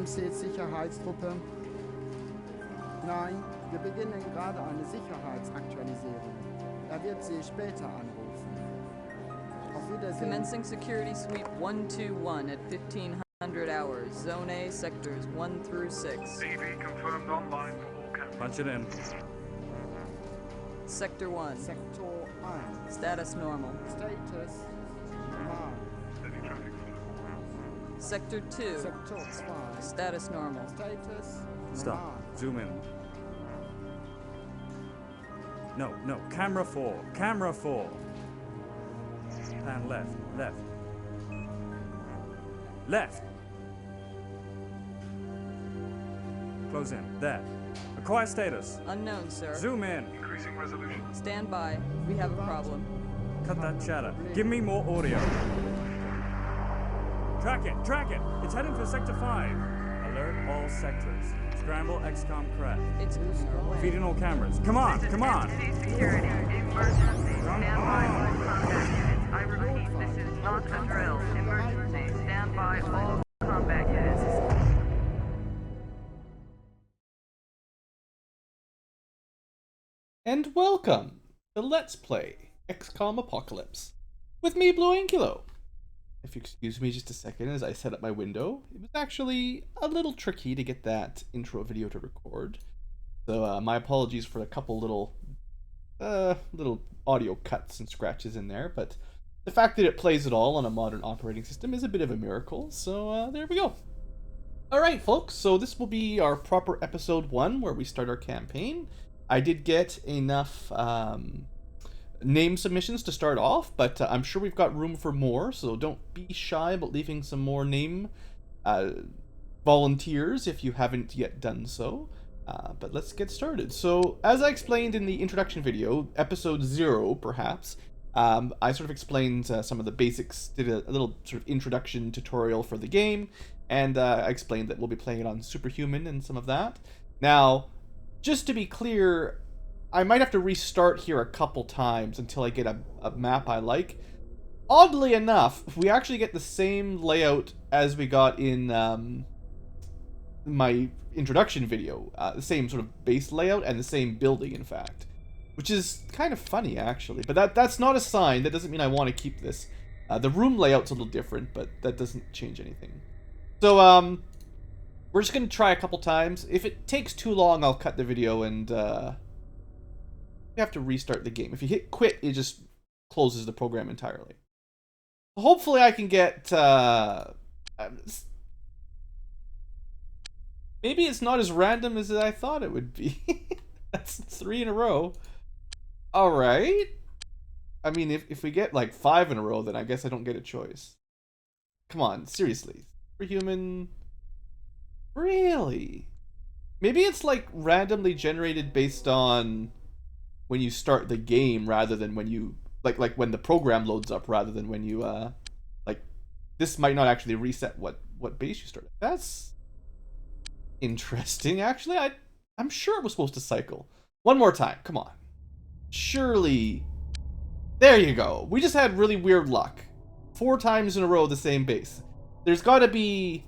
Sicherheitstruppe. Nein, wir beginnen gerade eine Sicherheitsaktualisierung. Er wird Sie später anrufen. Auf Wiedersehen. Commencing security sweep 121 at 1500 hours. Zone A, sectors 1 through 6. AV confirmed online for all cameras. Punch it in. Sector 1. Sektor 1. Status normal. Status normal. Steady traffic flow. Sector 2. Sektor 2. Status normal. Status Stop. normal. Zoom in. No. Camera 4. Camera 4. Pan left. Left. Left. Close in. There. Acquire status. Unknown, sir. Zoom in. Increasing resolution. Stand by. We have a problem. Cut that chatter. Give me more audio. Track it. Track it. It's heading for Sector 5. Alert all sectors. Scramble XCOM crash. It's Feed in all cameras. Come on. Come on. Security, emergency, stand by all combat units. I repeat, this is not a drill. Emergency, stand by all combat units. And welcome to Let's Play XCOM Apocalypse with me, BlueAnkylo. If you excuse me just a second as I set up my window, it was actually a little tricky to get that intro video to record. So my apologies for a couple little audio cuts and scratches in there, but the fact that it plays at all on a modern operating system is a bit of a miracle, so there we go. Alright folks, so this will be our proper episode 1 where we start our campaign. I did get enough name submissions to start off, but I'm sure we've got room for more, so don't be shy about leaving some more name volunteers if you haven't yet done so. But let's get started. So, as I explained in the introduction video, episode 0 perhaps, I sort of explained some of the basics, did a little sort of introduction tutorial for the game, and I explained that we'll be playing it on Superhuman and some of that. Now, just to be clear, I might have to restart here a couple times until I get a map I like. Oddly enough, we actually get the same layout as we got in my introduction video. The same sort of base layout and the same building, in fact. Which is kind of funny, actually. But that's not a sign. That doesn't mean I want to keep this. The room layout's a little different, but that doesn't change anything. So, we're just going to try a couple times. If it takes too long, I'll cut the video and you have to restart the game. If you hit quit, it just closes the program entirely. Hopefully I can get... maybe it's not as random as I thought it would be. That's 3 in a row. Alright. I mean, if we get like 5 in a row, then I guess I don't get a choice. Come on, seriously. Superhuman... Really? Maybe it's like randomly generated based on when you start the game rather than when you like when the program loads up rather than when you like this might not actually reset what base you started. That's interesting actually. I'm sure it was supposed to cycle. One more time. Come on. Surely. There you go. We just had really weird luck. 4 times in a row the same base. There's got to be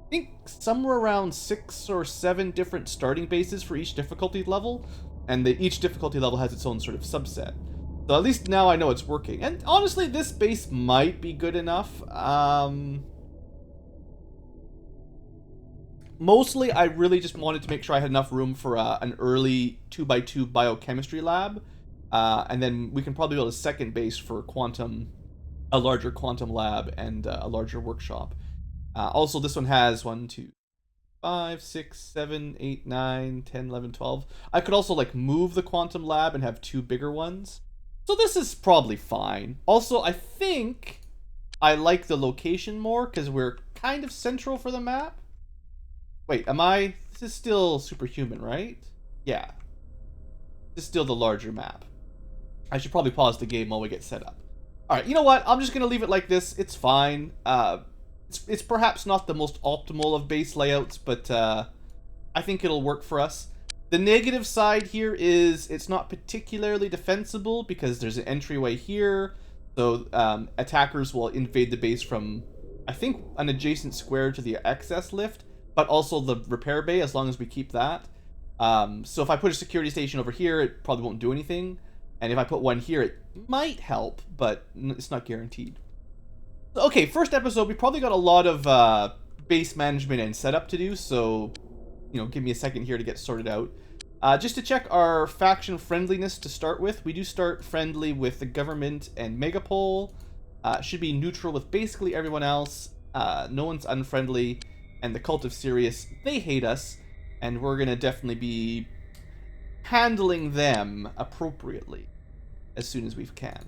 I think somewhere around 6 or 7 different starting bases for each difficulty level, and each difficulty level has its own sort of subset. So at least now I know it's working. And honestly, this base might be good enough. Mostly, I really just wanted to make sure I had enough room for an early 2x2 biochemistry lab, and then we can probably build a second base for a larger quantum lab and a larger workshop. Also, this one has 1, 2, 5, 6, 7, 8, 9, 10, 11, 12. I could also like move the quantum lab and have 2 bigger ones. So this is probably fine. Also, I think I like the location more because we're kind of central for the map. Wait, this is still Superhuman, right? Yeah. This is still the larger map. I should probably pause the game while we get set up. Alright, you know what? I'm just going to leave it like this. It's fine. It's perhaps not the most optimal of base layouts, but I think it'll work for us. The negative side here is it's not particularly defensible because there's an entryway here. So attackers will invade the base from, I think, an adjacent square to the access lift. but also the repair bay, as long as we keep that. So if I put a security station over here, it probably won't do anything. And if I put one here, it might help, but it's not guaranteed. Okay, first episode, we probably got a lot of base management and setup to do, so, you know, give me a second here to get sorted out. Just to check our faction friendliness to start with, we do start friendly with the government and Megapole. Should be neutral with basically everyone else. No one's unfriendly. And the Cult of Sirius, they hate us. And we're going to definitely be handling them appropriately as soon as we can.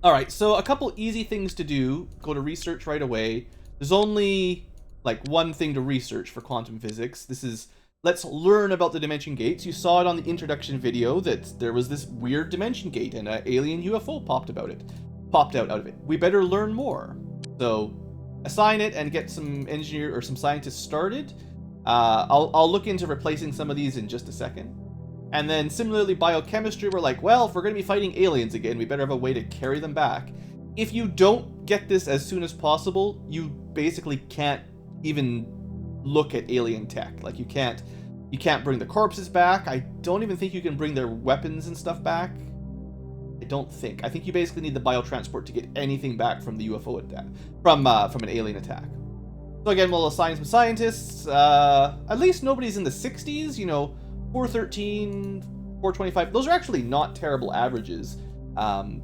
Alright, so a couple easy things to do. Go to research right away. There's only like one thing to research for quantum physics. This is, let's learn about the dimension gates. You saw it on the introduction video that there was this weird dimension gate and an alien UFO popped out of it. We better learn more. So assign it and get some engineer or some scientists started. I'll look into replacing some of these in just a second. And then similarly, biochemistry, we're like, well, if we're going to be fighting aliens again, we better have a way to carry them back. If you don't get this as soon as possible, you basically can't even look at alien tech. Like, you can't bring the corpses back. I don't even think you can bring their weapons and stuff back. I don't think. I think you basically need the biotransport to get anything back from the UFO attack, from an alien attack. So again, we'll assign some scientists. At least nobody's in the 60s, you know, 413, 425. Those are actually not terrible averages,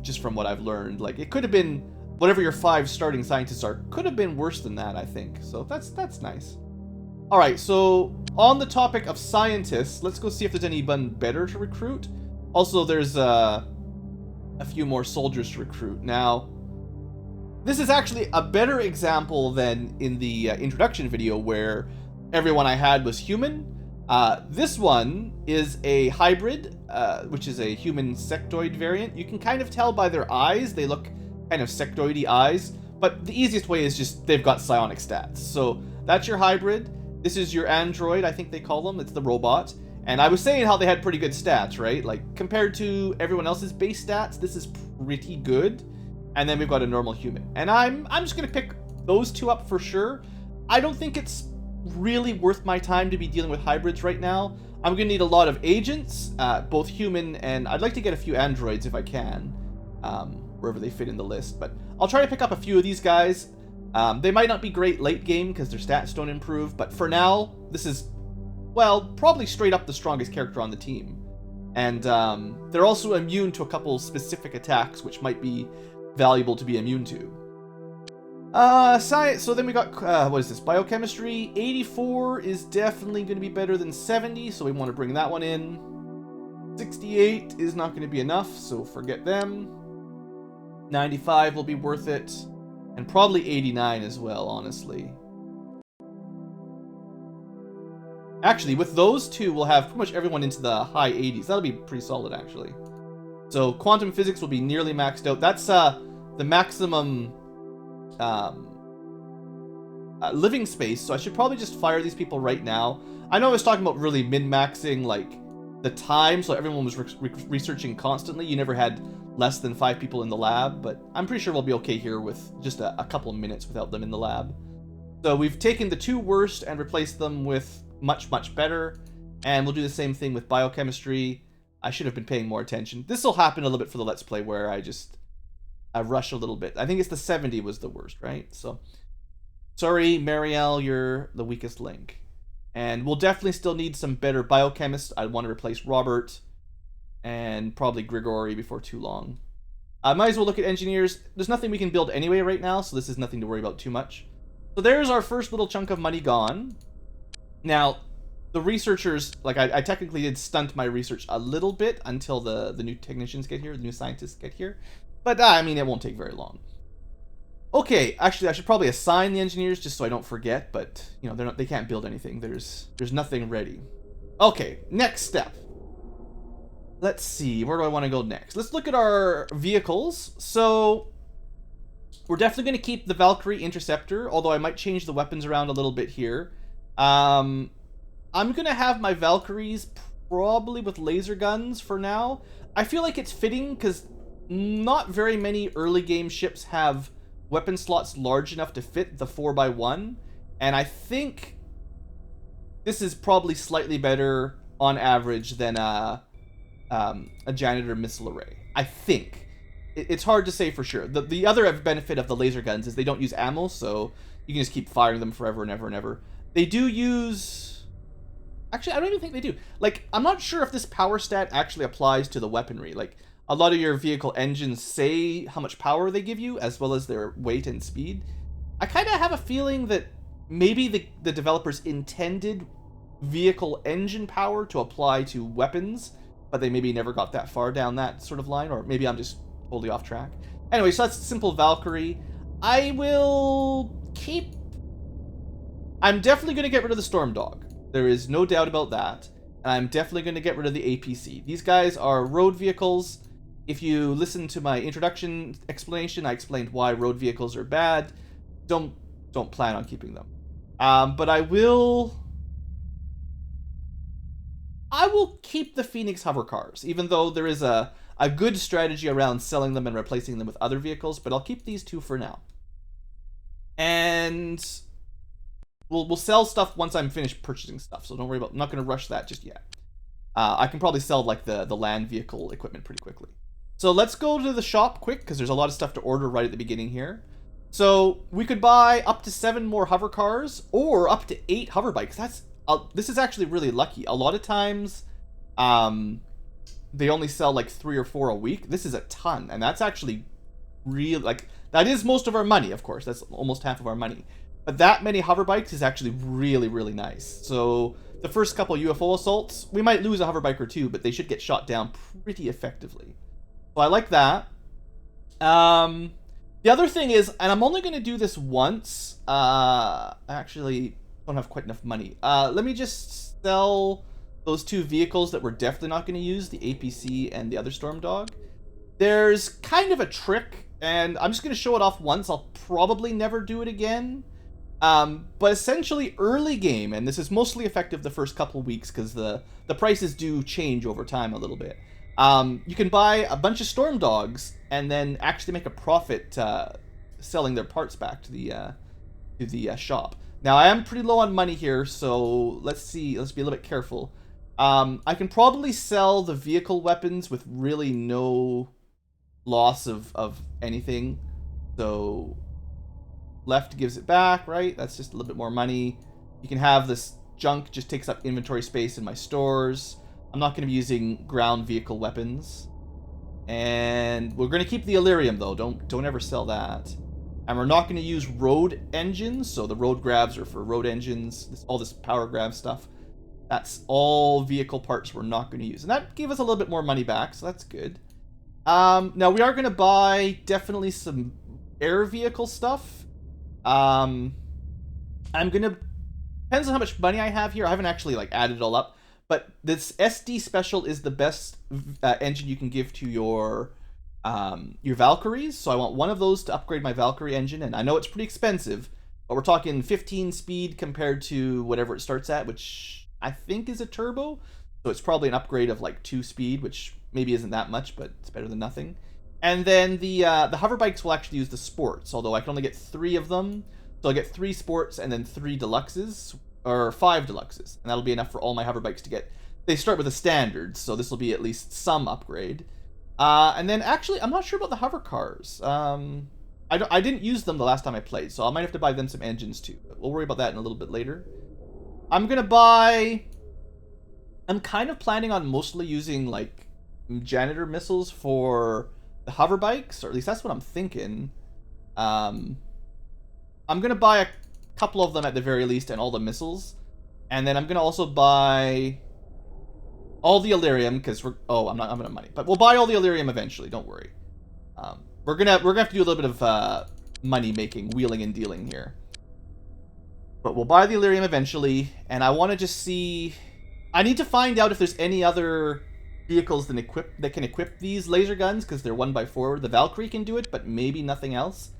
just from what I've learned. Like, it could have been, whatever your 5 starting scientists are, could have been worse than that, I think. So that's nice. All right, so on the topic of scientists, let's go see if there's anyone better to recruit. Also, there's a few more soldiers to recruit. Now, this is actually a better example than in the introduction video where everyone I had was human. This one is a hybrid, which is a human sectoid variant. You can kind of tell by their eyes. They look kind of sectoidy eyes. But the easiest way is just they've got psionic stats. So that's your hybrid. This is your android, I think they call them. It's the robot. And I was saying how they had pretty good stats, right? Like, compared to everyone else's base stats, this is pretty good. And then we've got a normal human. And I'm just going to pick those two up for sure. I don't think it's really worth my time to be dealing with hybrids right now. I'm going to need a lot of agents, both human and I'd like to get a few androids if I can, wherever they fit in the list. But I'll try to pick up a few of these guys. They might not be great late game because their stats don't improve, but for now, this is, well, probably straight up the strongest character on the team. And they're also immune to a couple specific attacks, which might be valuable to be immune to. Science, so then we got, what is this, biochemistry. 84 is definitely going to be better than 70, so we want to bring that one in. 68 is not going to be enough, so forget them. 95 will be worth it, and probably 89 as well, honestly. Actually, with those two, we'll have pretty much everyone into the high 80s. That'll be pretty solid, actually. So quantum physics will be nearly maxed out. That's the maximum living space, so I should probably just fire these people right now. I know I was talking about really min-maxing, like, the time, so everyone was researching constantly. You never had less than 5 people in the lab, but I'm pretty sure we'll be okay here with just a couple of minutes without them in the lab. So we've taken the 2 worst and replaced them with much, much better, and we'll do the same thing with biochemistry. I should have been paying more attention. This will happen a little bit for the Let's Play where I rush a little bit. I think it's the 70 was the worst, right? So, sorry, Marielle, you're the weakest link. And we'll definitely still need some better biochemists. I want to replace Robert and probably Grigori before too long. Might as well look at engineers. There's nothing we can build anyway right now, so this is nothing to worry about too much. So there's our first little chunk of money gone. Now, the researchers, like, I technically did stunt my research a little bit until the new technicians get here, the new scientists get here. But, I mean, it won't take very long. Okay, actually, I should probably assign the engineers just so I don't forget, but, you know, they can't build anything. There's nothing ready. Okay, next step. Let's see, where do I want to go next? Let's look at our vehicles. So, we're definitely going to keep the Valkyrie Interceptor, although I might change the weapons around a little bit here. I'm going to have my Valkyries probably with laser guns for now. I feel like it's fitting because not very many early game ships have weapon slots large enough to fit the 4x1. And I think this is probably slightly better on average than a janitor missile array. I think. It's hard to say for sure. The other benefit of the laser guns is they don't use ammo, so you can just keep firing them forever and ever and ever. They do use... Actually, I don't even think they do. Like, I'm not sure if this power stat actually applies to the weaponry. Like, a lot of your vehicle engines say how much power they give you, as well as their weight and speed. I kind of have a feeling that maybe the developers intended vehicle engine power to apply to weapons, but they maybe never got that far down that sort of line, or maybe I'm just totally off track. Anyway, so that's simple Valkyrie. I will keep... I'm definitely going to get rid of the Storm Dog. There is no doubt about that. And I'm definitely going to get rid of the APC. These guys are road vehicles. If you listen to my introduction explanation, I explained why road vehicles are bad. Don't plan on keeping them. But I will keep the Phoenix hover cars, even though there is a good strategy around selling them and replacing them with other vehicles, but I'll keep these two for now. And we'll sell stuff once I'm finished purchasing stuff, so don't worry about... I'm not going to rush that just yet. I can probably sell like the land vehicle equipment pretty quickly. So let's go to the shop quick, because there's a lot of stuff to order right at the beginning here. So we could buy up to 7 more hover cars, or up to 8 hover bikes. This is actually really lucky. A lot of times, they only sell like 3 or 4 a week. This is a ton, and that's actually real. Like, that is most of our money, of course. That's almost half of our money. But that many hover bikes is actually really, really nice. So the first couple UFO assaults, we might lose a hover bike or 2, but they should get shot down pretty effectively. So I like that. The other thing is, and I'm only going to do this once. I actually don't have quite enough money. Let me just sell those 2 vehicles that we're definitely not going to use, the APC and the other Storm Dog. There's kind of a trick, and I'm just going to show it off once. I'll probably never do it again. But essentially, early game, and this is mostly effective the first couple weeks because the prices do change over time a little bit. You can buy a bunch of Storm Dogs and then actually make a profit selling their parts back to the shop. Now, I am pretty low on money here, so let's see. Let's be a little bit careful. I can probably sell the vehicle weapons with really no loss of anything. So left gives it back, right? That's just a little bit more money. You can have this junk, just takes up inventory space in my stores. I'm not going to be using ground vehicle weapons. And we're going to keep the Illyrium, though. Don't ever sell that. And we're not going to use road engines. So the road grabs are for road engines. All this power grab stuff. That's all vehicle parts we're not going to use. And that gave us a little bit more money back, so that's good. Now, we are going to buy definitely some air vehicle stuff. I'm going to... Depends on how much money I have here. I haven't actually like added it all up. But this SD Special is the best engine you can give to your Valkyries. So I want one of those to upgrade my Valkyrie engine. And I know it's pretty expensive, but we're talking 15 speed compared to whatever it starts at, which I think is a turbo. So it's probably an upgrade of like 2 speed, which maybe isn't that much, but it's better than nothing. And then the hover bikes will actually use the sports, although I can only get 3 of them. So I'll get 3 sports and then 3 deluxes. Or 5 deluxes, and that'll be enough for all my hover bikes to get. They start with a standard, so this will be at least some upgrade. And then actually, I'm not sure about the hover cars. I didn't use them the last time I played, so I might have to buy them some engines too. But we'll worry about that in a little bit later. I'm gonna buy... I'm kind of planning on mostly using like janitor missiles for the hover bikes, or at least that's what I'm thinking. I'm gonna buy a couple of them at the very least, and all the missiles, and then I'm gonna also buy all the Illyrium because we're I'm not having money, but we'll buy all the Illyrium eventually. Don't worry. We're gonna have to do a little bit of money making, wheeling and dealing here, but we'll buy the Illyrium eventually. And I want to just see. I need to find out if there's any other vehicles that can equip these laser guns because they're 1x4. The Valkyrie can do it, but maybe nothing else.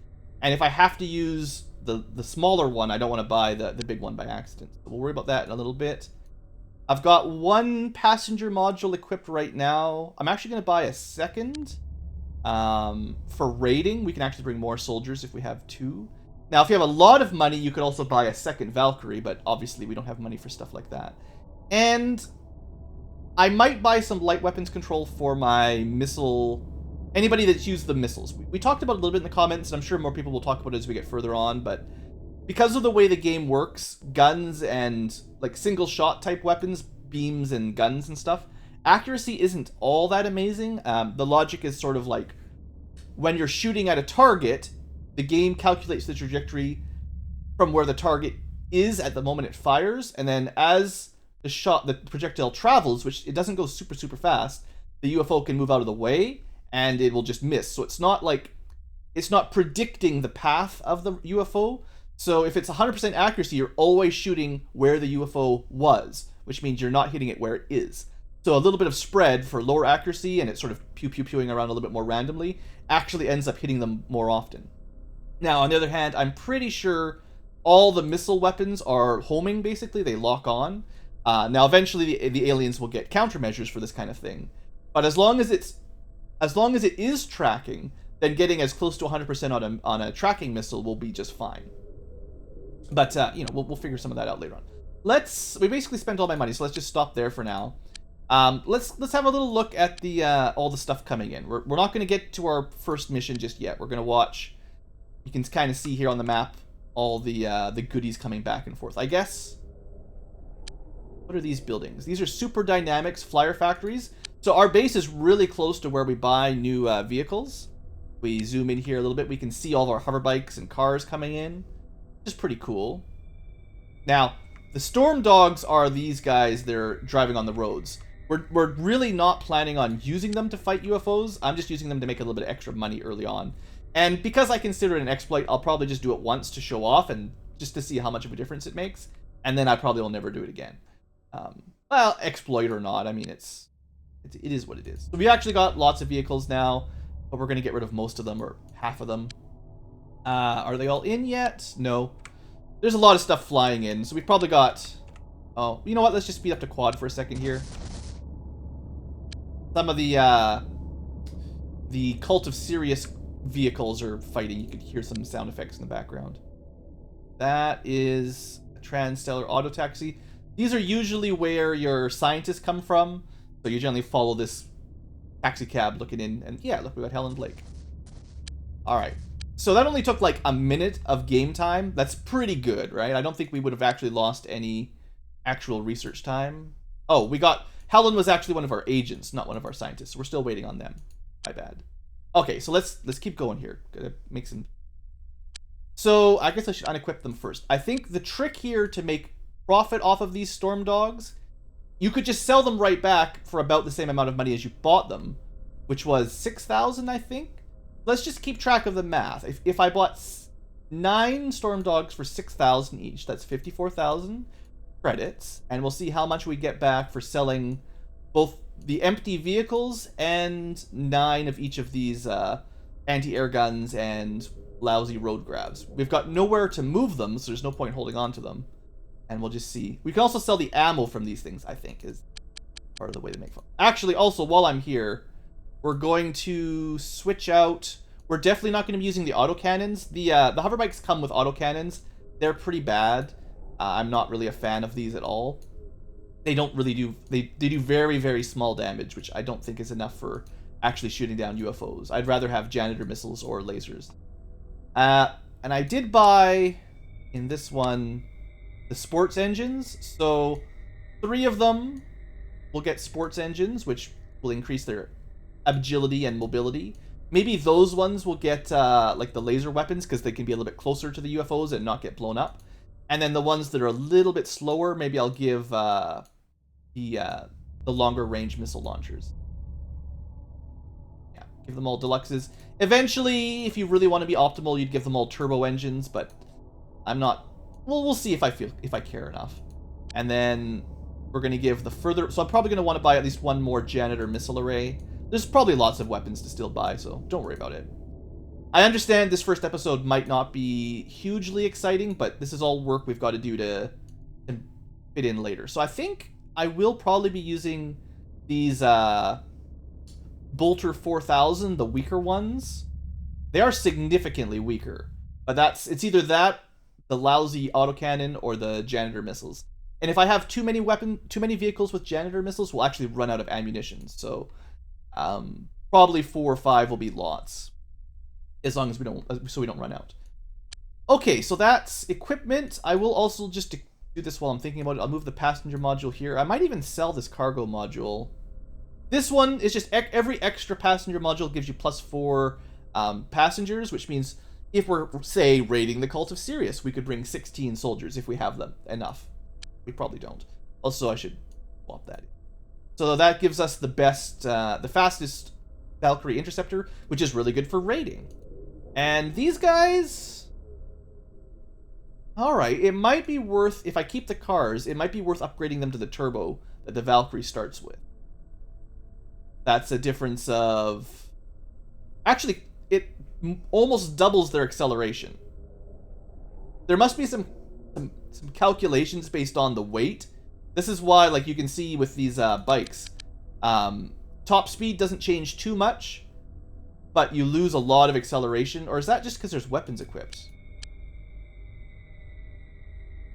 And if I have to use the smaller one, I don't want to buy the big one by accident. So we'll worry about that in a little bit. I've got 1 passenger module equipped right now. I'm actually going to buy a second. For raiding, we can actually bring more soldiers if we have 2. Now, if you have a lot of money, you could also buy a second Valkyrie, but obviously we don't have money for stuff like that. And I might buy some light weapons control for my missile... Anybody that's used the missiles. We talked about it a little bit in the comments, and I'm sure more people will talk about it as we get further on, but because of the way the game works, guns and like single shot type weapons, beams and guns and stuff, accuracy isn't all that amazing. The logic is sort of like, when you're shooting at a target, the game calculates the trajectory from where the target is at the moment it fires, and then as the projectile travels, which it doesn't go super, super fast, the UFO can move out of the way, and it will just miss. So it's not predicting the path of the UFO. So if it's 100% accuracy, you're always shooting where the UFO was, which means you're not hitting it where it is. So a little bit of spread for lower accuracy, and it's sort of pew-pew-pewing around a little bit more randomly, actually ends up hitting them more often. Now, on the other hand, I'm pretty sure all the missile weapons are homing, basically. They lock on. Now, eventually, the aliens will get countermeasures for this kind of thing. But as long as it is tracking, then getting as close to 100% on a tracking missile will be just fine. But, you know, we'll figure some of that out later on. We basically spent all my money, so let's just stop there for now. Let's have a little look at the all the stuff coming in. We're not going to get to our first mission just yet. We're going to watch. You can kind of see here on the map all the goodies coming back and forth. I guess. What are these buildings? These are Super Dynamics flyer factories. So our base is really close to where we buy new vehicles. We zoom in here a little bit. We can see all of our hover bikes and cars coming in. Which is pretty cool. Now, the Storm Dogs are these guys. They're driving on the roads. We're really not planning on using them to fight UFOs. I'm just using them to make a little bit of extra money early on. And because I consider it an exploit, I'll probably just do it once to show off and just to see how much of a difference it makes. And then I probably will never do it again. Well, exploit or not, I mean, it is what it is. So we actually got lots of vehicles now, but we're going to get rid of most of them, or half of them. Are they all in yet? No. There's a lot of stuff flying in, so we've probably got... Oh, you know what? Let's just speed up to quad for a second here. Some of the Cult of Sirius vehicles are fighting. You could hear some sound effects in the background. That is a Transstellar Auto Taxi. These are usually where your scientists come from, so you generally follow this taxi cab looking in, and yeah, look, we got Helen Blake. Alright, so that only took like a minute of game time. That's pretty good, right? I don't think we would have actually lost any actual research time. Oh, we got... Helen was actually one of our agents, not one of our scientists. We're still waiting on them. My bad. Okay, so let's keep going here. Gotta make some... So, I guess I should unequip them first. I think the trick here to make profit off of these Storm Dogs, you could just sell them right back for about the same amount of money as you bought them, which was 6,000, I think. Let's just keep track of the math. If I bought 9 Storm Dogs for 6,000 each, that's 54,000 credits, and we'll see how much we get back for selling both the empty vehicles and 9 of each of these anti-air guns and lousy road grabs. We've got nowhere to move them, so there's no point holding on to them. And we'll just see. We can also sell the ammo from these things, I think, is part of the way to make fun. Actually, also, while I'm here, we're going to switch out... We're definitely not going to be using the autocannons. The hoverbikes come with autocannons. They're pretty bad. I'm not really a fan of these at all. They don't really do... They do very, very small damage, which I don't think is enough for actually shooting down UFOs. I'd rather have janitor missiles or lasers. And I did buy, in this one, the sports engines. So 3 of them will get sports engines, which will increase their agility and mobility. Maybe those ones will get like the laser weapons, because they can be a little bit closer to the UFOs and not get blown up. And then the ones that are a little bit slower, maybe I'll give the longer range missile launchers. Yeah, give them all deluxes. Eventually, if you really want to be optimal, you'd give them all turbo engines, but I'm not... Well, we'll see if I care enough. And then we're going to give the further... So I'm probably going to want to buy at least 1 more janitor missile array. There's probably lots of weapons to still buy, so don't worry about it. I understand this first episode might not be hugely exciting, but this is all work we've got to do to fit in later. So I think I will probably be using these Bolter 4000, the weaker ones. They are significantly weaker, But it's either that, the lousy autocannon, or the janitor missiles. And if I have too many vehicles with janitor missiles, we'll actually run out of ammunition. So probably 4 or 5 will be lots, as long as we don't run out. Okay, so that's equipment. I will also just do this while I'm thinking about it. I'll move the passenger module here. I might even sell this cargo module. This one is just every extra passenger module gives you +4 passengers, which means if we're, say, raiding the Cult of Sirius, we could bring 16 soldiers if we have them enough. We probably don't. Also, I should swap that in. So that gives us the fastest Valkyrie interceptor, which is really good for raiding. And these guys, all right, it might be worth, if I keep the cars, it might be worth upgrading them to the turbo that the Valkyrie starts with. That's a difference of, actually, it almost doubles their acceleration. There must be some calculations based on the weight. This is why, like you can see with these bikes, top speed doesn't change too much, but you lose a lot of acceleration. Or is that just because there's weapons equipped?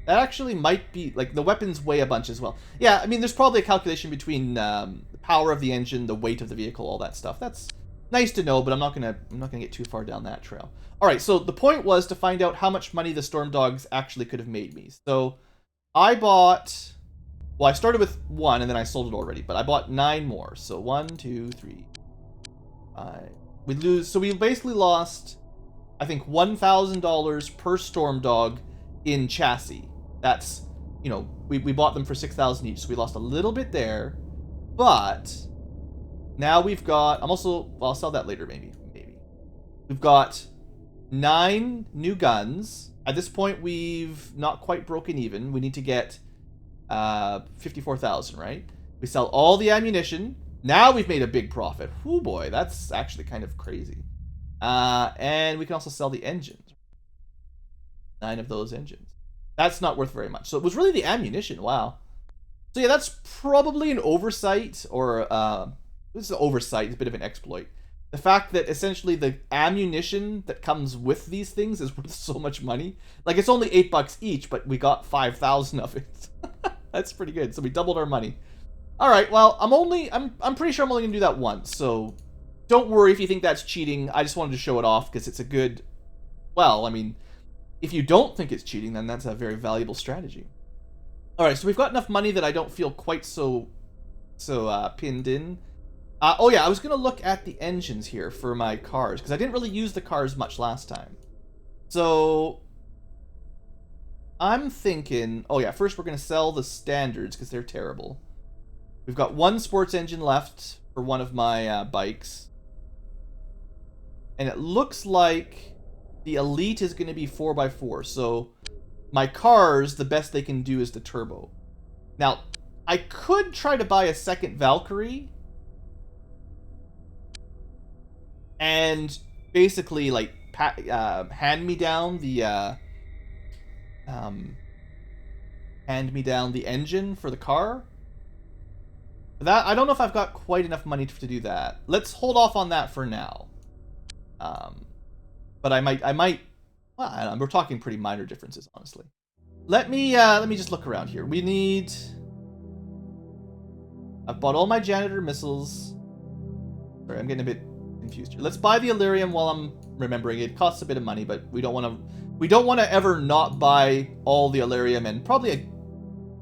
That actually might be, like, the weapons weigh a bunch as well. Yeah, I mean, there's probably a calculation between the power of the engine, the weight of the vehicle, all that stuff. That's nice to know, but I'm not gonna get too far down that trail. All right, so the point was to find out how much money the Storm Dogs actually could have made me. So I bought, well, I started with 1 and then I sold it already, but I bought 9 more. So 1, 2, 3, 5. We basically lost, I think, $1,000 per Storm Dog in chassis. That's, you know, we bought them for 6,000 each, so we lost a little bit there, but now we've got, well, I'll sell that later, maybe. We've got 9 new guns. At this point, we've not quite broken even. We need to get 54,000, right? We sell all the ammunition. Now we've made a big profit. Whoo boy, that's actually kind of crazy. And we can also sell the engines. 9 of those engines. That's not worth very much. So it was really the ammunition. Wow. So yeah, that's probably an oversight, or this is an oversight, it's a bit of an exploit. The fact that essentially the ammunition that comes with these things is worth so much money. Like, it's only $8 each, but we got 5,000 of it. That's pretty good. So we doubled our money. All right, well, I'm pretty sure I'm only gonna do that once. So don't worry if you think that's cheating. I just wanted to show it off because it's a good, well, I mean, if you don't think it's cheating, then that's a very valuable strategy. All right, so we've got enough money that I don't feel quite so pinned in. Oh yeah, I was going to look at the engines here for my cars, because I didn't really use the cars much last time. So I'm thinking, oh yeah, first we're going to sell the standards, because they're terrible. We've got 1 sports engine left for one of my bikes. And it looks like the Elite is going to be 4x4, so my cars, the best they can do is the turbo. Now, I could try to buy a second Valkyrie and basically, like, hand me down the engine for the car. But that, I don't know if I've got quite enough money to do that. Let's hold off on that for now. But I might. Well, I don't know, we're talking pretty minor differences, honestly. Let me just look around here. We need. I've bought all my janitor missiles. Sorry, I'm getting a bit confused here. Let's buy the Illyrium while I'm remembering. It costs a bit of money, but we don't want to ever not buy all the Illyrium, and probably a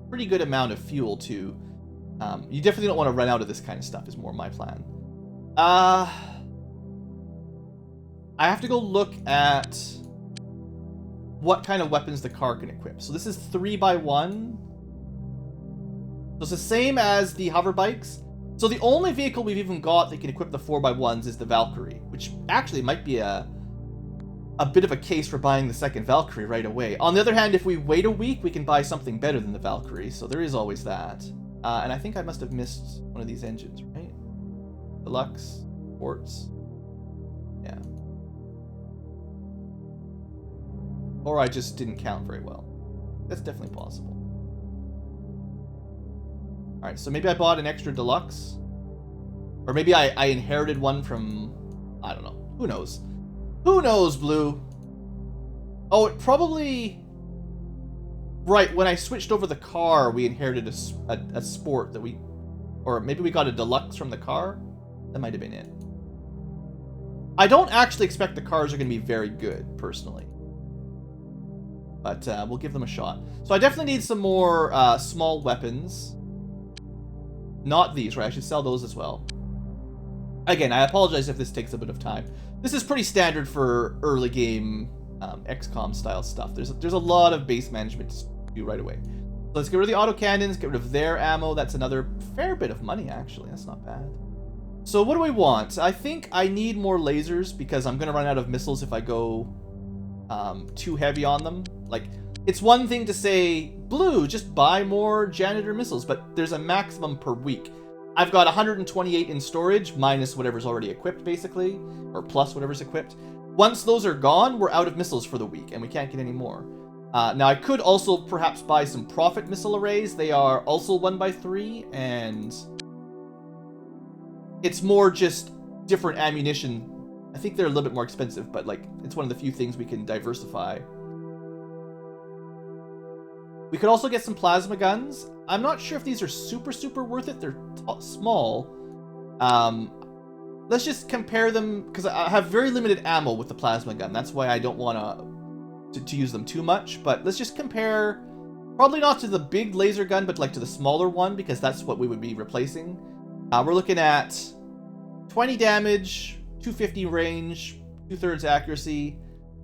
pretty good amount of fuel too. You definitely don't want to run out of this kind of stuff, is more my plan. I have to go look at what kind of weapons the car can equip. So this is 3x1. So it's the same as the hover bikes. So the only vehicle we've even got that can equip the 4x1s is the Valkyrie, which actually might be a bit of a case for buying the second Valkyrie right away. On the other hand, if we wait a week, we can buy something better than the Valkyrie, so there is always that. And I think I must have missed one of these engines, right? Deluxe, Sports. Yeah. Or I just didn't count very well. That's definitely possible. Alright, so maybe I bought an extra deluxe. Or maybe I inherited one from, I don't know. Who knows? Who knows, Blue? Oh, it probably... Right, when I switched over the car, we inherited a sport that we... Or maybe we got a deluxe from the car? That might have been it. I don't actually expect the cars are going to be very good, personally. But we'll give them a shot. So I definitely need some more small weapons. Not these, right? I should sell those as well. Again, I apologize if this takes a bit of time. This is pretty standard for early game XCOM style stuff. There's a lot of base management to do right away. So let's get rid of the autocannons, get rid of their ammo. That's another fair bit of money, actually. That's not bad. So what do we want? I think I need more lasers because I'm going to run out of missiles if I go too heavy on them. Like, it's one thing to say, Blue, just buy more janitor missiles, but there's a maximum per week. I've got 128 in storage, minus whatever's already equipped, basically, or plus whatever's equipped. Once those are gone, we're out of missiles for the week, and we can't get any more. Now, I could also perhaps buy some Prophet missile arrays. They are also 1x3, and it's more just different ammunition. I think they're a little bit more expensive, but like it's one of the few things we can diversify. We could also get some plasma guns. I'm not sure if these are super worth it. They're small. Let's just compare them, because I have very limited ammo with the plasma gun. That's why I don't want to use them too much. But let's just compare, probably not to the big laser gun, but like to the smaller one, because that's what we would be replacing. We're looking at 20 damage, 250 range, 2/3 accuracy.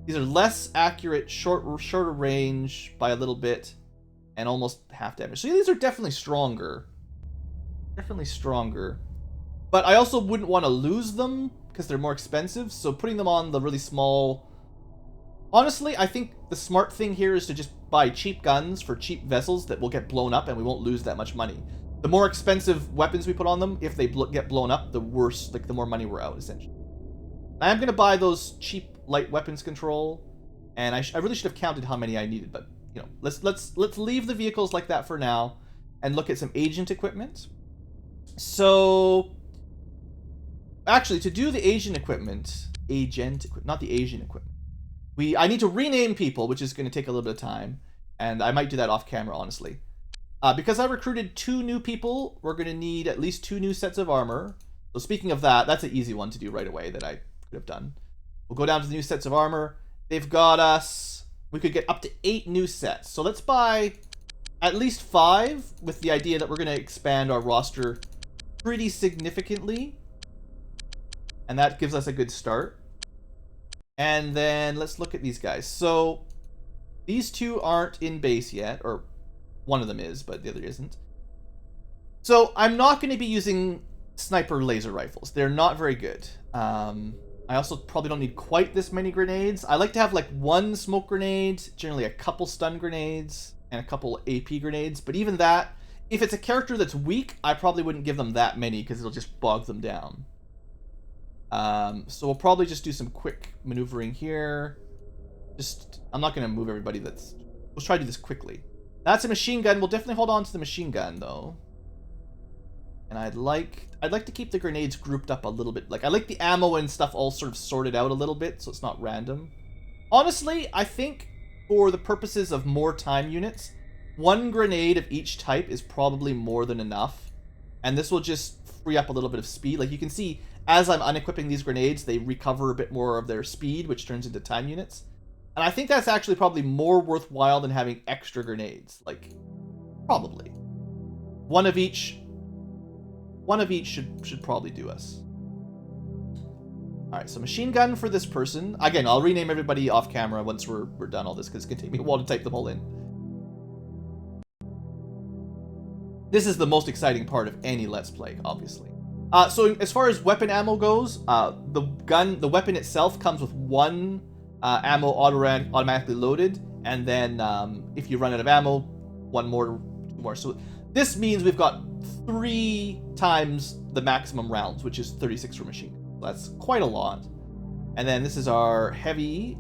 These are less accurate, shorter range by a little bit, and almost half damage. So these are definitely stronger. Definitely stronger. But I also wouldn't want to lose them because they're more expensive. So putting them on the really small... Honestly, I think the smart thing here is to just buy cheap guns for cheap vessels that will get blown up and we won't lose that much money. The more expensive weapons we put on them, if they get blown up, the worse, like the more money we're out, essentially. I am going to buy those cheap light weapons control, and I really should have counted how many I needed, but you know, let's leave the vehicles like that for now and look at some agent equipment. So actually, to do the agent equipment, not the Asian equipment, I need to rename people, which is going to take a little bit of time, and I might do that off camera, honestly. Because I recruited 2 new people, we're going to need at least 2 new sets of armor. So speaking of that, that's an easy one to do right away that I could have done. We'll go down to the new sets of armor. They've got us... We could get up to 8 new sets. So let's buy at least 5 with the idea that we're going to expand our roster pretty significantly. And that gives us a good start. And then let's look at these guys. So these 2 aren't in base yet, or one of them is, but the other isn't. So I'm not going to be using sniper laser rifles. They're not very good. I also probably don't need quite this many grenades. I like to have like 1 smoke grenade, generally a couple stun grenades, and a couple AP grenades. But even that, if it's a character that's weak, I probably wouldn't give them that many because it'll just bog them down. So we'll probably just do some quick maneuvering here. I'm not going to move everybody. Let's try to do this quickly. That's a machine gun. We'll definitely hold on to the machine gun though. And I'd like to keep the grenades grouped up a little bit. Like, I like the ammo and stuff all sort of sorted out a little bit, so it's not random. Honestly, I think for the purposes of more time units, 1 grenade of each type is probably more than enough. And this will just free up a little bit of speed. Like, you can see, as I'm unequipping these grenades, they recover a bit more of their speed, which turns into time units. And I think that's actually probably more worthwhile than having extra grenades. Like, probably. One of each should probably do us. Alright, so machine gun for this person. Again, I'll rename everybody off camera once we're done all this, because it's going to take me a while to type them all in. This is the most exciting part of any Let's Play, obviously. So as far as weapon ammo goes, the weapon itself comes with 1 ammo automatically loaded, and then if you run out of ammo, 1 more, 2 more. So this means we've got 3 times the maximum rounds, which is 36 for machine. That's quite a lot. And then this is our heavy.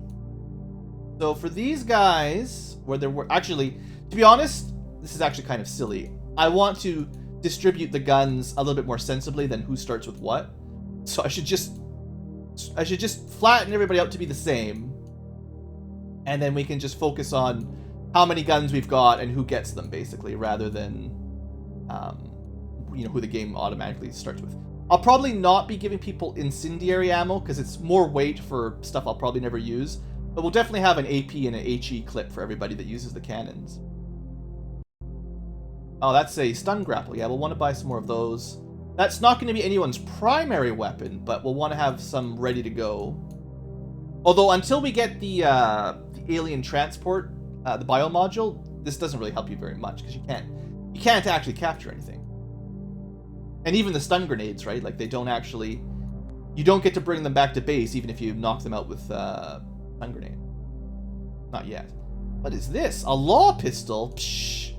So for these guys, where there were actually, to be honest, this is actually kind of silly. I want to distribute the guns a little bit more sensibly than who starts with what. So I should just flatten everybody out to be the same. And then we can just focus on how many guns we've got and who gets them, basically, rather than, who the game automatically starts with. I'll probably not be giving people incendiary ammo, because it's more weight for stuff I'll probably never use. But we'll definitely have an AP and an HE clip for everybody that uses the cannons. Oh, that's a stun grapple. Yeah, we'll want to buy some more of those. That's not going to be anyone's primary weapon, but we'll want to have some ready to go. Although, until we get the alien transport, the biomodule, this doesn't really help you very much, because you can't actually capture anything. And even the stun grenades, right? Like, they don't actually... You don't get to bring them back to base, even if you knock them out with stun grenade. Not yet. What is this? A law pistol? Pshh.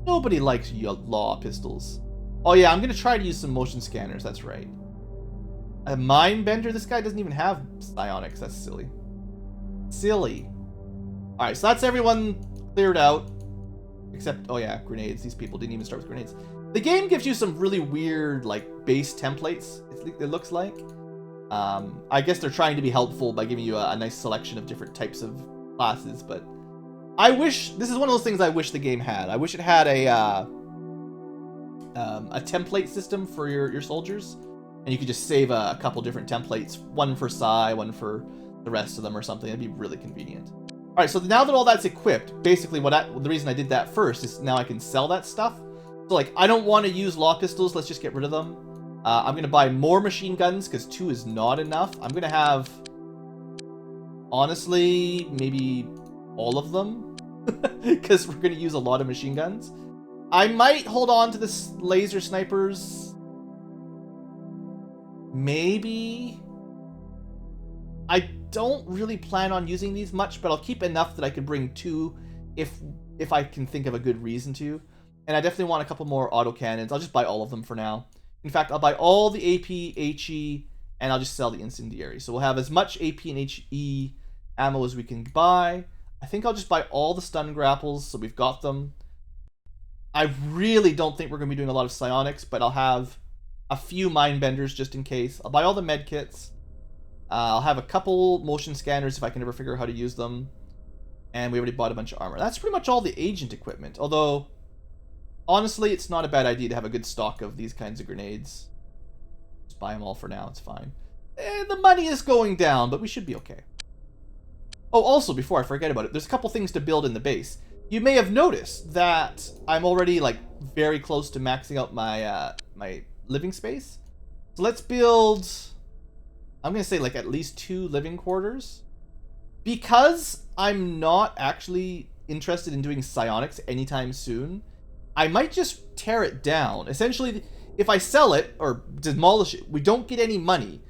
Nobody likes your law pistols. Oh yeah, I'm going to try to use some motion scanners, that's right. A mind bender? This guy doesn't even have psionics, that's silly. Silly. Alright, so that's everyone cleared out. Except, oh yeah, grenades. These people didn't even start with grenades. The game gives you some really weird, like, base templates, it looks like. I guess they're trying to be helpful by giving you a nice selection of different types of classes, but this is one of those things I wish the game had. I wish it had a template system for your soldiers, and you could just save a couple different templates, one for Psi, one for the rest of them or something. That'd be really convenient. All right, so now that all that's equipped, basically the reason I did that first is now I can sell that stuff. So like, I don't want to use law pistols. Let's just get rid of them. I'm going to buy more machine guns because 2 is not enough. I'm going to have, honestly, maybe all of them because we're going to use a lot of machine guns. I might hold on to the laser snipers. Maybe. I don't really plan on using these much, but I'll keep enough that I could bring 2 if I can think of a good reason to. And I definitely want a couple more autocannons. I'll just buy all of them for now. In fact, I'll buy all the AP, HE, and I'll just sell the incendiary. So we'll have as much AP and HE ammo as we can buy. I think I'll just buy all the stun grapples, so we've got them. I really don't think we're going to be doing a lot of psionics, but I'll have a few mind benders just in case. I'll buy all the med kits. I'll have a couple motion scanners if I can ever figure out how to use them. And we already bought a bunch of armor. That's pretty much all the agent equipment, although... Honestly, it's not a bad idea to have a good stock of these kinds of grenades. Just buy them all for now, it's fine. The money is going down, but we should be okay. Oh, also, before I forget about it, there's a couple things to build in the base. You may have noticed that I'm already, like, very close to maxing out my, my living space. So let's build, I'm going to say, like, at least 2 living quarters. Because I'm not actually interested in doing psionics anytime soon, I might just tear it down. Essentially, if I sell it or demolish it, we don't get any money.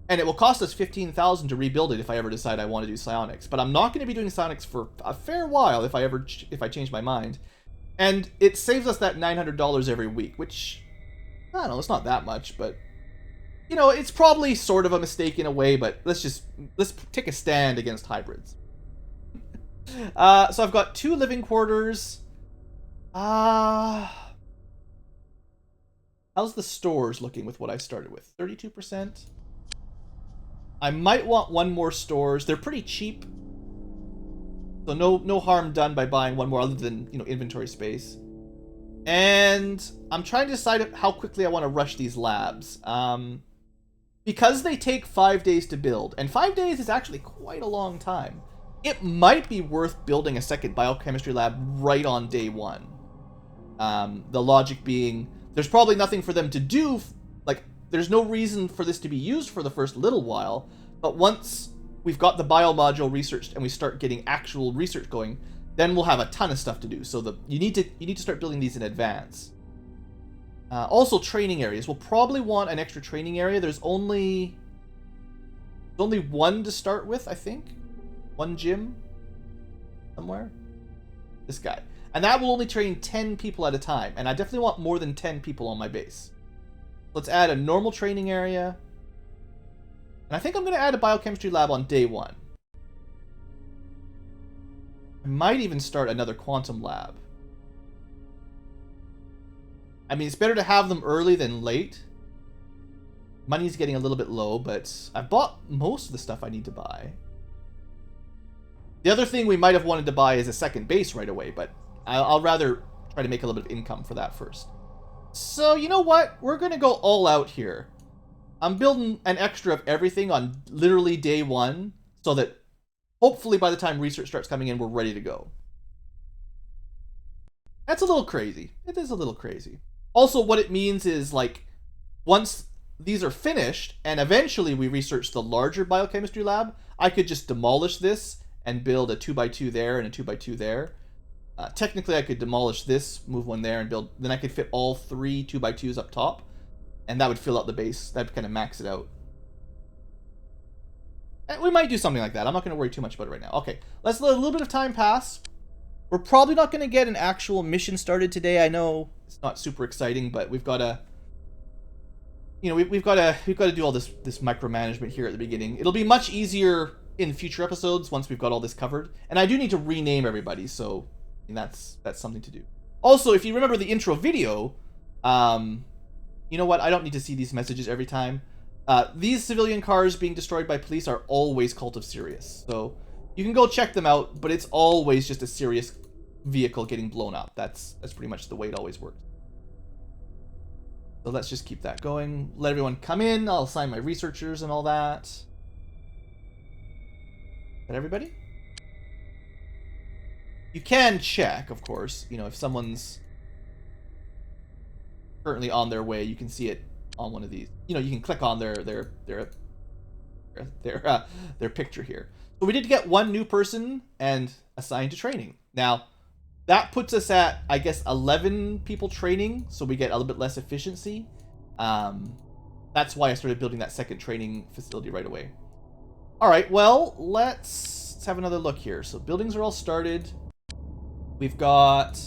And it will cost us $15,000 to rebuild it if I ever decide I want to do psionics. But I'm not going to be doing psionics for a fair while if I change my mind. And it saves us that $900 every week, which, I don't know, it's not that much, but... You know, it's probably sort of a mistake in a way, but let's take a stand against hybrids. So I've got 2 living quarters... how's the stores looking with what I started with? 32%? I might want 1 more stores. They're pretty cheap. So no harm done by buying 1 more other than, you know, inventory space. And I'm trying to decide how quickly I want to rush these labs. Because they take 5 days to build, and 5 days is actually quite a long time, it might be worth building a second biochemistry lab right on day 1. The logic being, there's probably nothing for them to do, like, there's no reason for this to be used for the first little while, but once we've got the biomodule researched and we start getting actual research going, then we'll have a ton of stuff to do. So you need to start building these in advance. Also, training areas. We'll probably want an extra training area. There's only 1 to start with, I think. 1 gym somewhere. This guy. And that will only train 10 people at a time. And I definitely want more than 10 people on my base. Let's add a normal training area. And I think I'm going to add a biochemistry lab on day 1. I might even start another quantum lab. I mean, it's better to have them early than late. Money's getting a little bit low, but I've bought most of the stuff I need to buy. The other thing we might have wanted to buy is a second base right away, but I'll rather try to make a little bit of income for that first. So, you know what? We're going to go all out here. I'm building an extra of everything on literally day one, so that hopefully by the time research starts coming in, we're ready to go. That's a little crazy. It is a little crazy. Also, what it means is, like, once these are finished, and eventually we research the larger biochemistry lab, I could just demolish this and build a 2x2 there and a 2x2 there. Technically, I could demolish this, move one there, and build... Then I could fit all 3 2x2s up top, and that would fill out the base. That would kind of max it out. And we might do something like that. I'm not going to worry too much about it right now. Okay, let's let a little bit of time pass. We're probably not going to get an actual mission started today. I know it's not super exciting, but we've got to... You know, we've got to do all this micromanagement here at the beginning. It'll be much easier in future episodes once we've got all this covered. And I do need to rename everybody, so that's something to do. Also, if you remember the intro video, you know what? I don't need to see these messages every time. These civilian cars being destroyed by police are always Cult of Sirius. So you can go check them out, but it's always just a Sirius vehicle getting blown up. That's pretty much the way it always works. So let's just keep that going. Let everyone come in. I'll assign my researchers and all that. Is that everybody? You can check, of course. You know, if someone's currently on their way, you can see it on one of these. You know, you can click on their picture here. So we did get one new person and assigned to training. Now, that puts us at, I guess, 11 people training, so we get a little bit less efficiency. That's why I started building that second training facility right away. All right, well, let's have another look here. So buildings are all started. We've got...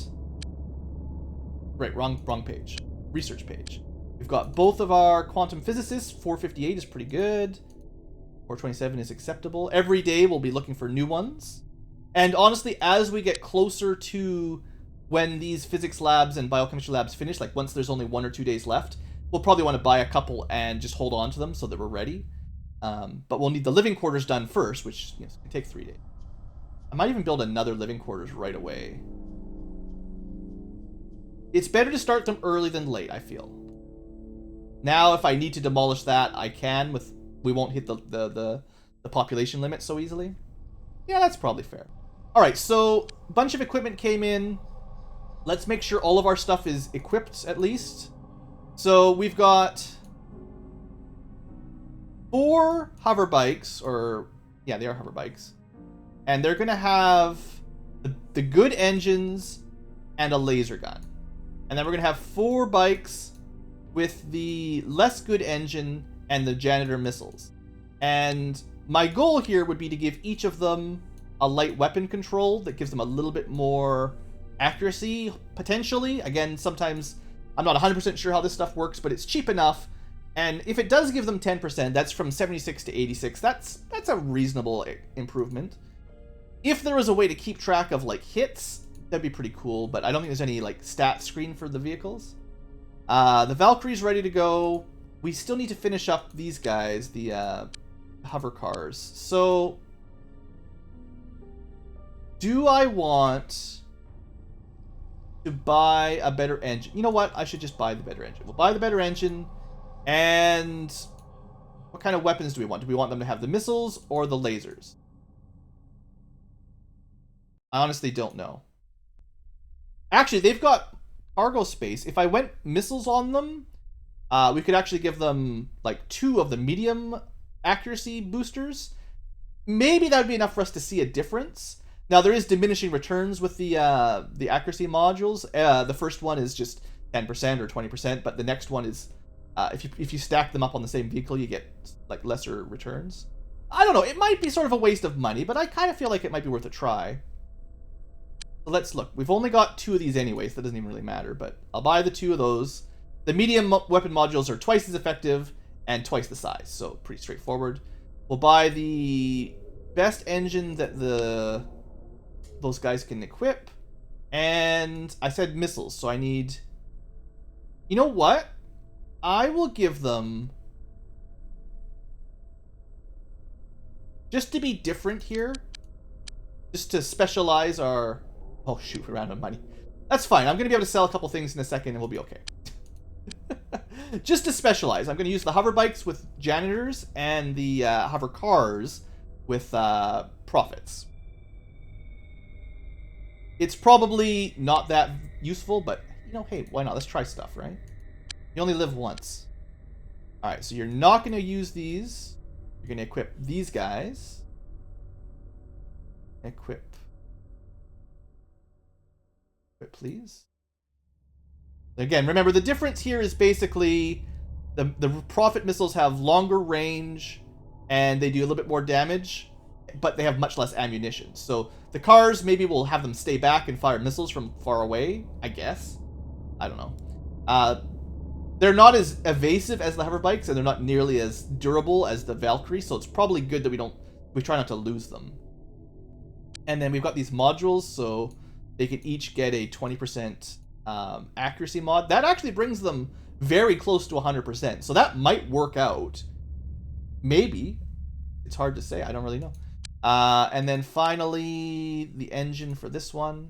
Right, wrong page. Research page. We've got both of our quantum physicists. 458 is pretty good. 427 is acceptable. Every day we'll be looking for new ones. And honestly, as we get closer to when these physics labs and biochemistry labs finish, like once there's only 1 or 2 days left, we'll probably want to buy a couple and just hold on to them so that we're ready. But we'll need the living quarters done first, which can take 3 days. I might even build another living quarters right away. It's better to start them early than late, I feel. Now, if I need to demolish that, I can. We won't hit the population limit so easily. Yeah, that's probably fair. All right, so a bunch of equipment came in. Let's make sure all of our stuff is equipped, at least. So we've got 4 hover bikes, or... Yeah, they are hover bikes. And they're going to have the good engines and a laser gun. And then we're going to have 4 bikes with the less good engine and the janitor missiles. And my goal here would be to give each of them a light weapon control that gives them a little bit more accuracy, potentially. Again, sometimes I'm not 100% sure how this stuff works, but it's cheap enough. And if it does give them 10%, that's from 76 to 86. That's a reasonable improvement. If there was a way to keep track of, like, hits, that'd be pretty cool, but I don't think there's any, like, stat screen for the vehicles. The Valkyrie's ready to go. We still need to finish up these guys, the hover cars. So, do I want to buy a better engine? You know what? I should just buy the better engine. We'll buy the better engine. And what kind of weapons do we want? Do we want them to have the missiles or the lasers? I honestly don't know. Actually, they've got cargo space. If I went missiles on them, we could actually give them like 2 of the medium accuracy boosters. Maybe that would be enough for us to see a difference. Now, there is diminishing returns with the accuracy modules. The first one is just 10% or 20%, but the next one is if you stack them up on the same vehicle, you get like lesser returns. I don't know. It might be sort of a waste of money, but I kind of feel like it might be worth a try. So let's look. We've only got 2 of these anyway, so that doesn't even really matter, but I'll buy the 2 of those. The medium weapon modules are twice as effective and twice the size, so pretty straightforward. We'll buy the best engine that those guys can equip, and I said missiles, so I need... You know what? I will give them... Just to be different here, just to specialize our... Oh, shoot, we ran out of money. That's fine. I'm going to be able to sell a couple things in a second, and we'll be okay. Just to specialize, I'm going to use the hover bikes with janitors and the hover cars with profits. It's probably not that useful, but, you know, hey, why not? Let's try stuff, right? You only live once. Alright, so you're not going to use these. You're going to equip these guys. Equip, please. Again, remember, the difference here is basically the profit missiles have longer range and they do a little bit more damage, but they have much less ammunition. So the cars, maybe we'll have them stay back and fire missiles from far away, I guess. I don't know. They're not as evasive as the hover bikes, and they're not nearly as durable as the Valkyrie, so it's probably good that we try not to lose them. And then we've got these modules, so they can each get a 20% accuracy mod. That actually brings them very close to 100%, so that might work out. Maybe. It's hard to say. I don't really know. And then finally, the engine for this one.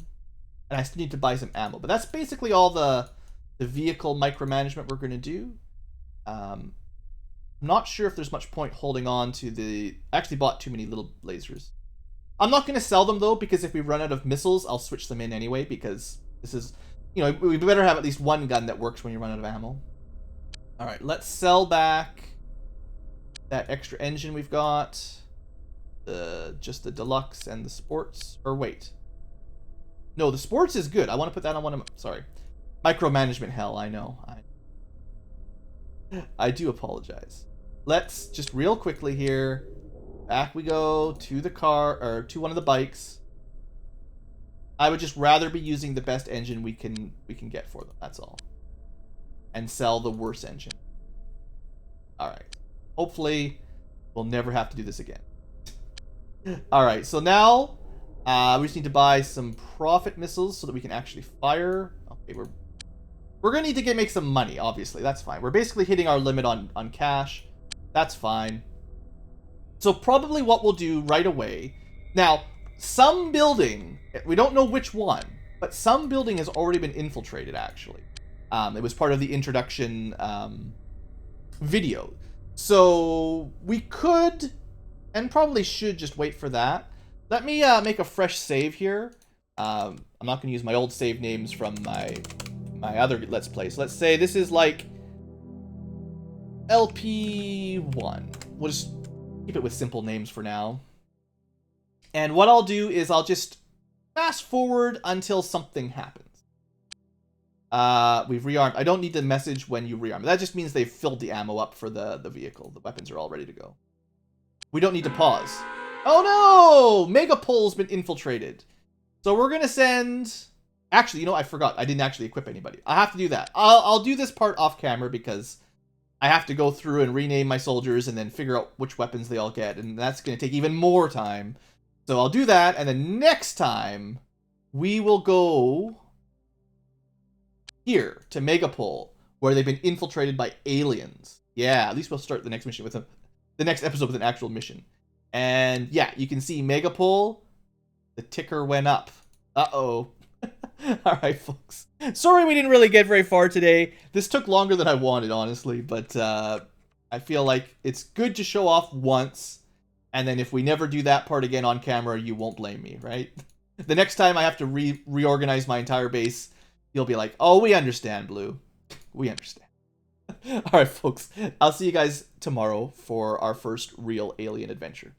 And I still need to buy some ammo. But that's basically all the vehicle micromanagement we're going to do. I'm not sure if there's much point holding on to the... I actually bought too many little lasers. I'm not going to sell them, though, because if we run out of missiles, I'll switch them in anyway, because this is... You know, we better have at least one gun that works when you run out of ammo. Alright, let's sell back that extra engine we've got. Just the deluxe and the sports. Or wait. No, the sports is good. I want to put that on one of my... Sorry. Micromanagement hell, I know. I do apologize. Let's just real quickly here. Back we go to the car, or to one of the bikes. I would just rather be using the best engine we can get for them. That's all. And sell the worst engine. Alright. Hopefully, we'll never have to do this again. Alright, so now we just need to buy some profit missiles so that we can actually fire. Okay, we're gonna need to make some money, obviously. That's fine. We're basically hitting our limit on cash. That's fine. So probably what we'll do right away. Now, some building, we don't know which one, but some building has already been infiltrated, actually. It was part of the introduction video. So we could, and probably should, just wait for that. Let me make a fresh save here. I'm not going to use my old save names from my other Let's Play. So let's say this is like LP1. We'll just keep it with simple names for now. And what I'll do is I'll just fast forward until something happens. We've rearmed. I don't need to message when you rearm. That just means they've filled the ammo up for the vehicle. The weapons are all ready to go. We don't need to pause. Oh no! Megapol's been infiltrated. So we're going to send... Actually, you know, I forgot. I didn't actually equip anybody. I have to do that. I'll do this part off camera because I have to go through and rename my soldiers and then figure out which weapons they all get. And that's going to take even more time. So I'll do that, and then next time, we will go here to Megapol, where they've been infiltrated by aliens. Yeah, at least we'll start the next mission with the next episode with an actual mission. And yeah, you can see Megapol, the ticker went up. Uh-oh. Alright, folks. Sorry we didn't really get very far today. This took longer than I wanted, honestly, but I feel like it's good to show off once. And then if we never do that part again on camera, you won't blame me, right? The next time I have to reorganize my entire base, you'll be like, oh, we understand, Blue. We understand. All right, folks. I'll see you guys tomorrow for our first real alien adventure.